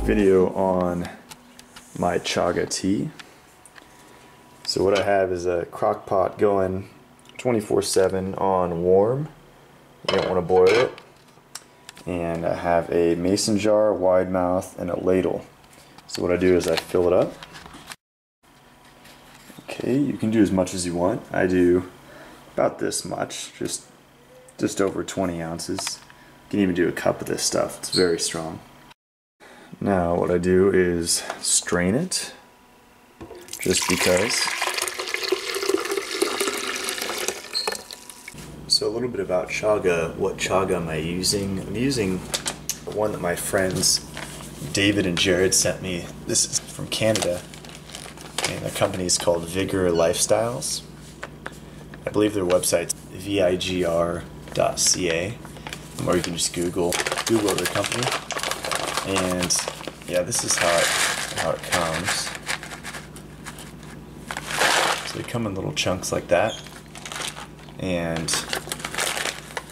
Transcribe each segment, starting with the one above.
video on my chaga tea. So what I have is a crock pot going 24/7 on warm. You don't want to boil it. And I have a mason jar, wide mouth, and a ladle. So what I do is I fill it up. Okay, you can do as much as you want. I do about this much, just over 20 ounces. You can even do a cup of this stuff. It's very strong. Now what I do is strain it, just because. So a little bit about chaga. What chaga am I using? I'm using one that my friends David and Jared sent me. This is from Canada, and the company is called Vigor Lifestyles. I believe their website's vigr.ca, or you can just Google their company. And yeah, this is how it comes. So they come in little chunks like that, and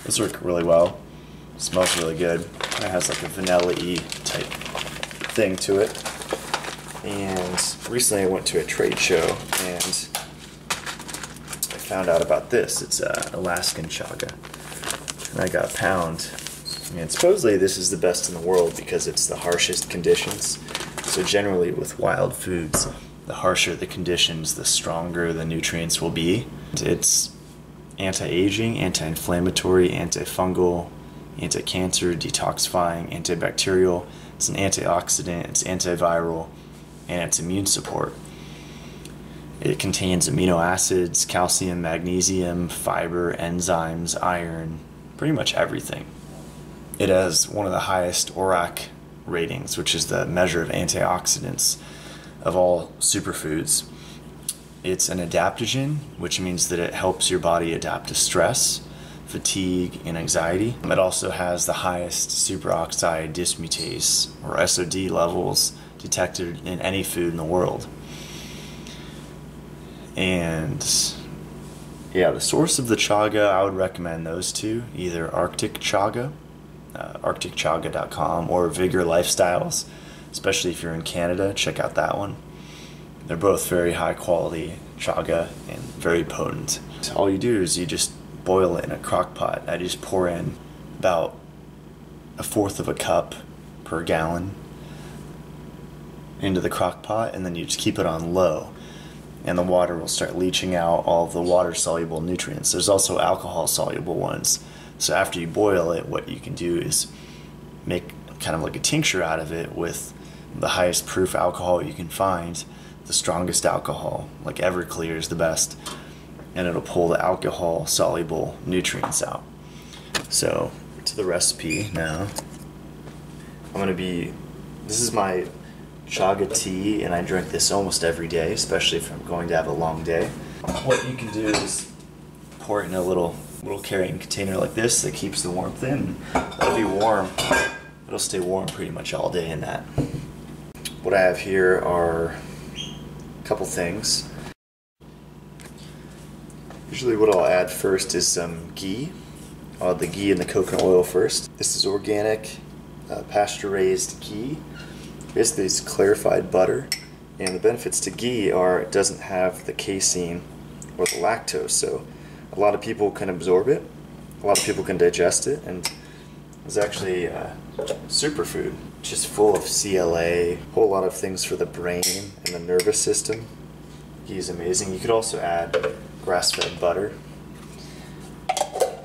those work really well. It smells really good. It has like a vanilla-y type thing to it. And recently I went to a trade show and I found out about this. It's Alaskan chaga, and I got a pound. And supposedly this is the best in the world because it's the harshest conditions. So generally with wild foods, the harsher the conditions, the stronger the nutrients will be. It's anti-aging, anti-inflammatory, antifungal, anti-cancer, detoxifying, antibacterial. It's an antioxidant, it's antiviral, and it's immune support. It contains amino acids, calcium, magnesium, fiber, enzymes, iron, pretty much everything. It has one of the highest ORAC ratings, which is the measure of antioxidants of all superfoods. It's an adaptogen, which means that it helps your body adapt to stress, fatigue, and anxiety. It also has the highest superoxide dismutase, or SOD, levels detected in any food in the world. And yeah, the source of the chaga, I would recommend those two, either Arctic Chaga, arcticchaga.com, or Vigor Lifestyles, especially if you're in Canada, check out that one. They're both very high quality chaga and very potent. So all you do is you just boil it in a crock pot. I just pour in about 1/4 of a cup per gallon into the crock pot, and then you just keep it on low, and the water will start leaching out all of the water soluble nutrients. There's also alcohol soluble ones. So after you boil it, what you can do is make kind of like a tincture out of it with the highest proof alcohol you can find, the strongest alcohol, like Everclear is the best, and it'll pull the alcohol soluble nutrients out. So to the recipe now. This is my chaga tea, and I drink this almost every day, especially if I'm going to have a long day. What you can do is pour it in a little carrying container like this that keeps the warmth in. It'll be warm. It'll stay warm pretty much all day in that. What I have here are a couple things. Usually what I'll add first is some ghee. I'll add the ghee and the coconut oil first. This is organic, pasture-raised ghee. Basically it's clarified butter, and the benefits to ghee are it doesn't have the casein or the lactose, so a lot of people can absorb it, a lot of people can digest it, and it's actually a superfood, just full of CLA, a whole lot of things for the brain and the nervous system. Ghee is amazing. You could also add grass-fed butter.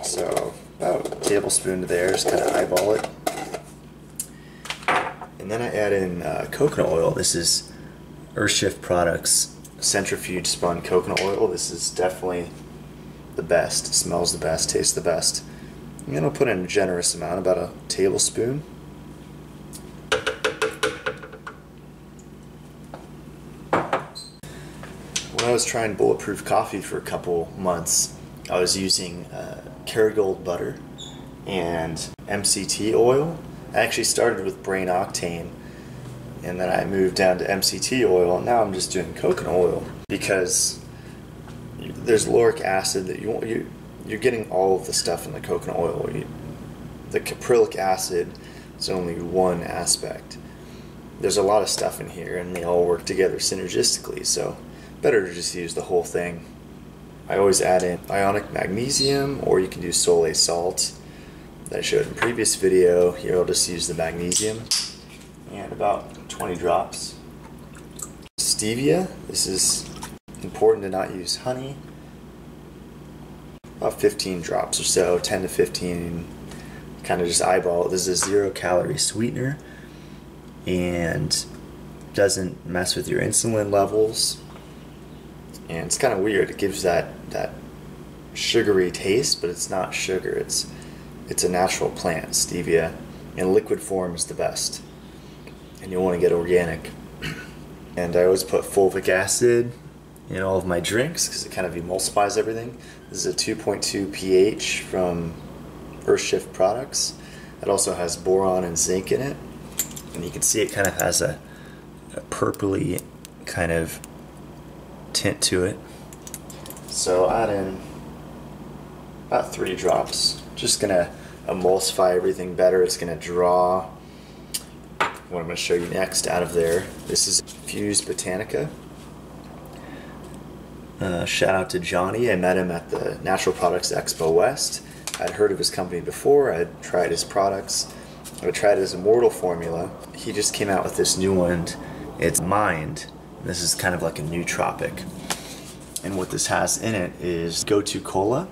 So about a tablespoon there, just kind of eyeball it. And then I add in coconut oil. This is Earthshift Products centrifuge spun coconut oil. This is definitely the best. It smells the best, tastes the best. And then I'll put in a generous amount, about a tablespoon. When I was trying bulletproof coffee for a couple months, I was using Kerrygold butter and MCT oil. I actually started with brain octane, and then I moved down to MCT oil, and now I'm just doing coconut oil because there's lauric acid that you're getting all of the stuff in the coconut oil. The caprylic acid is only one aspect, there's a lot of stuff in here and they all work together synergistically, so better to just use the whole thing. I always add in ionic magnesium, or you can do solate salt that I showed in a previous video. Here I'll just use the magnesium and about 20 drops. Stevia, this is important to not use honey. About 15 drops or so, 10 to 15, kind of just eyeball it. This is a 0-calorie sweetener and doesn't mess with your insulin levels. And it's kind of weird. It gives that sugary taste, but it's not sugar. It's a natural plant, stevia. In liquid form is the best. And you'll want to get organic. And I always put fulvic acid in all of my drinks because it kind of emulsifies everything. This is a 2.2 pH from Earthshift products. It also has boron and zinc in it. And you can see it kind of has a purpley kind of tint to it. So I'll add in about 3 drops. Just gonna emulsify everything better. It's gonna draw what I'm gonna show you next out of there. This is Fused Botanica. Shout out to Johnny. I met him at the Natural Products Expo West. I'd heard of his company before. I'd tried his products. I tried his Immortal formula. He just came out with this new one. It's Mind. This is kind of like a nootropic. And what this has in it is gotu kola,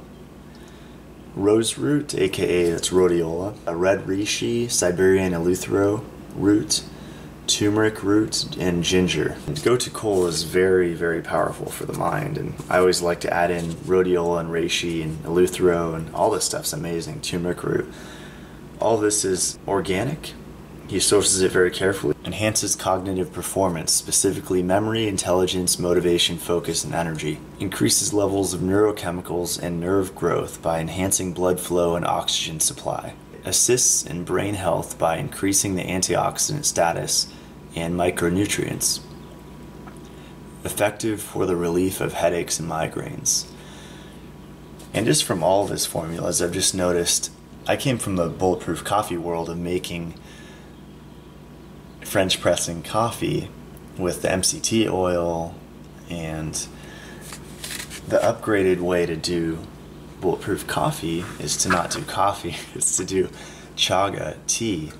rose root, aka that's rhodiola, a red reishi, Siberian eleuthero root, turmeric root, and ginger. And gotu kola is very, very powerful for the mind, and I always like to add in rhodiola and reishi and eleuthero, and all this stuff's amazing, turmeric root. All this is organic. He sources it very carefully. Enhances cognitive performance, specifically memory, intelligence, motivation, focus, and energy. Increases levels of neurochemicals and nerve growth by enhancing blood flow and oxygen supply. Assists in brain health by increasing the antioxidant status and micronutrients. Effective for the relief of headaches and migraines. And just from all of his formulas, I've just noticed, I came from the bulletproof coffee world of making French pressing coffee with the MCT oil, and the upgraded way to do bulletproof coffee is to not do coffee, it's to do chaga tea.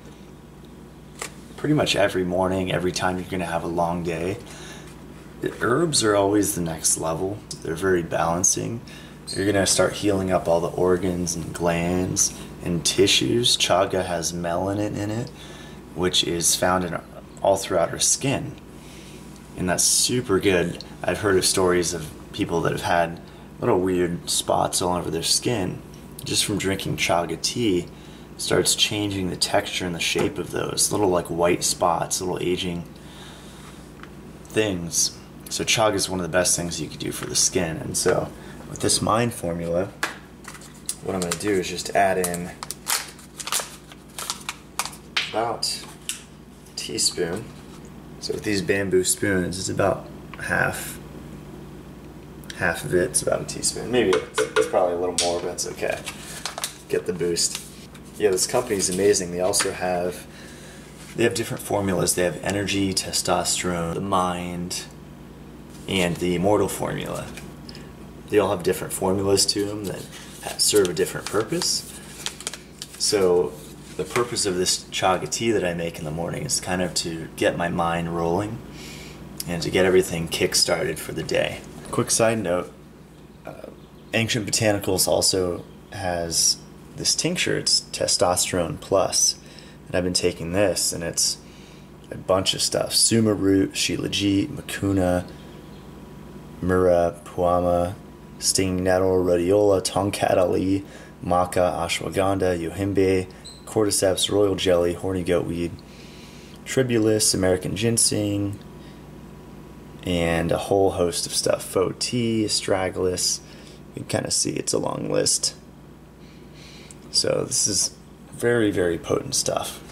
Pretty much every morning, every time you're going to have a long day. The herbs are always the next level. They're very balancing. You're going to start healing up all the organs and glands and tissues. Chaga has melanin in it, which is found in all throughout our skin, and that's super good. I've heard of stories of people that have had little weird spots all over their skin just from drinking chaga tea. Starts changing the texture and the shape of those little like white spots, little aging things. So chaga is one of the best things you could do for the skin. And so with this Mind formula, what I'm going to do is just add in about a teaspoon. So with these bamboo spoons, it's about half of it. It's about a teaspoon. Maybe it's probably a little more, but that's okay. Get the boost. Yeah, this company is amazing. They also have different formulas. They have energy, testosterone, the Mind, and the Immortal formula. They all have different formulas to them that serve a different purpose. So the purpose of this chaga tea that I make in the morning is kind of to get my mind rolling and to get everything kick-started for the day. Quick side note, Ancient Botanicals also has this tincture. It's testosterone plus, and I've been taking this, and it's a bunch of stuff: suma root, shilajit, mucuna, mura, puama, stinging nettle, rhodiola, tongkat ali, maca, ashwagandha, yohimbe, cordyceps, royal jelly, horny goat weed, tribulus, American ginseng, and a whole host of stuff. Faux tea, astragalus. You can kind of see it's a long list. So this is very, very potent stuff.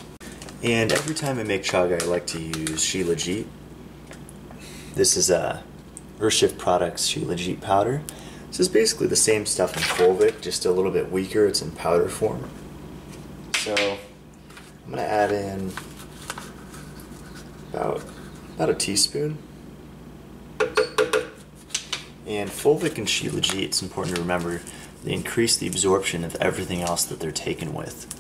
And every time I make chaga, I like to use shilajit. This is a Earthshift Products shilajit powder. This is basically the same stuff in fulvic, just a little bit weaker. It's in powder form. So I'm going to add in about a teaspoon. And fulvic and shilajit, it's important to remember, they increase the absorption of everything else that they're taken with.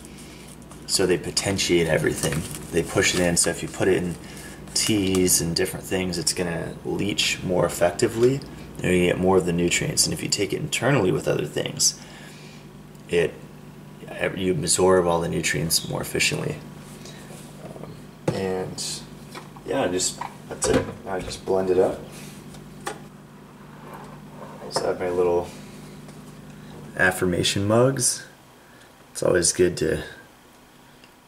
So they potentiate everything. They push it in, so if you put it in teas and different things, it's going to leach more effectively. You're going to get more of the nutrients. And if you take it internally with other things, you absorb all the nutrients more efficiently. And yeah, that's it. I just blend it up. So I have my little affirmation mugs. It's always good to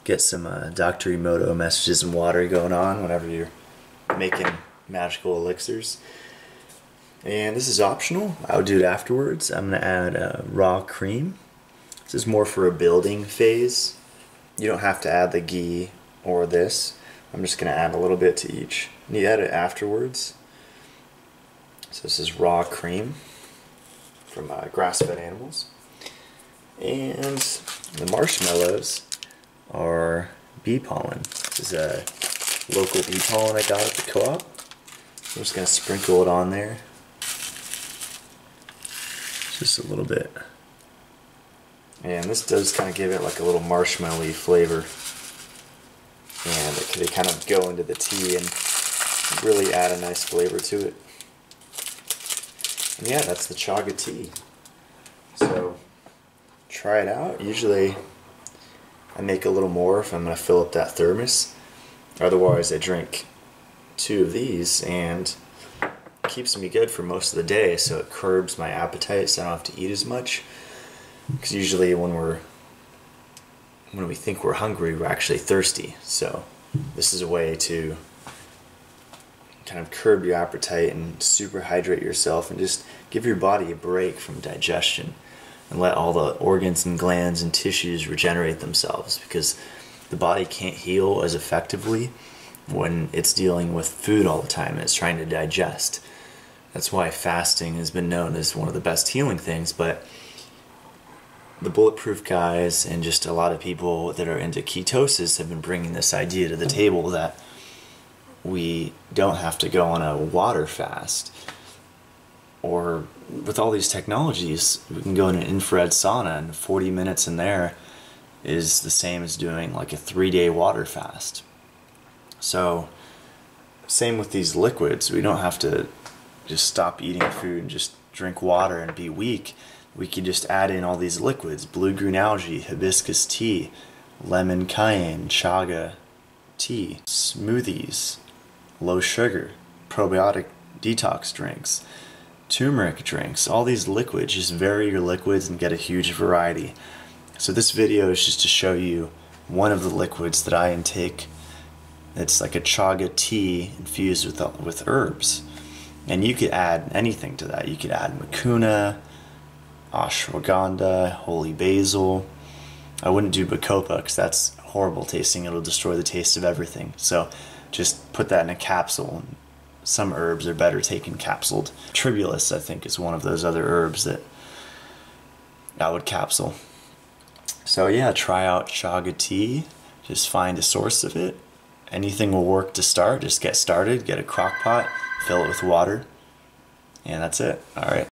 get some Dr. Emoto messages and water going on whenever you're making magical elixirs. And this is optional. I would do it afterwards. I'm going to add raw cream. This is more for a building phase. You don't have to add the ghee or this. I'm just going to add a little bit to each. And you add it afterwards. So this is raw cream from grass-fed animals. And the marshmallows are bee pollen. This is a local bee pollen I got at the co-op. I'm just going to sprinkle it on there. Just a little bit. And this does kind of give it like a little marshmallowy flavor. And they kind of go into the tea and really add a nice flavor to it. And yeah, that's the Chaga tea. So try it out. Usually I make a little more if I'm going to fill up that thermos. Otherwise I drink 2 of these, and it keeps me good for most of the day, so it curbs my appetite so I don't have to eat as much. Because usually when we think we're hungry, we're actually thirsty. So this is a way to kind of curb your appetite and super hydrate yourself and just give your body a break from digestion and let all the organs and glands and tissues regenerate themselves, because the body can't heal as effectively when it's dealing with food all the time and it's trying to digest. That's why fasting has been known as one of the best healing things. But the Bulletproof guys and just a lot of people that are into ketosis have been bringing this idea to the table that we don't have to go on a water fast. Or with all these technologies, we can go in an infrared sauna, and 40 minutes in there is the same as doing like a 3-day water fast. So same with these liquids. We don't have to just stop eating food and just drink water and be weak. We could just add in all these liquids: blue-green algae, hibiscus tea, lemon cayenne, chaga tea, smoothies, low sugar, probiotic detox drinks, turmeric drinks. All these liquids, just vary your liquids and get a huge variety. So this video is just to show you one of the liquids that I intake. It's like a chaga tea infused with herbs. And you could add anything to that. You could add mucuna, ashwagandha, holy basil. I wouldn't do bacopa because that's horrible tasting. It'll destroy the taste of everything. So just put that in a capsule. Some herbs are better taken capsuled. Tribulus, I think, is one of those other herbs that I would capsule. So yeah, try out Chaga tea. Just find a source of it. Anything will work to start. Just get started. Get a crock pot, fill it with water, and that's it. All right.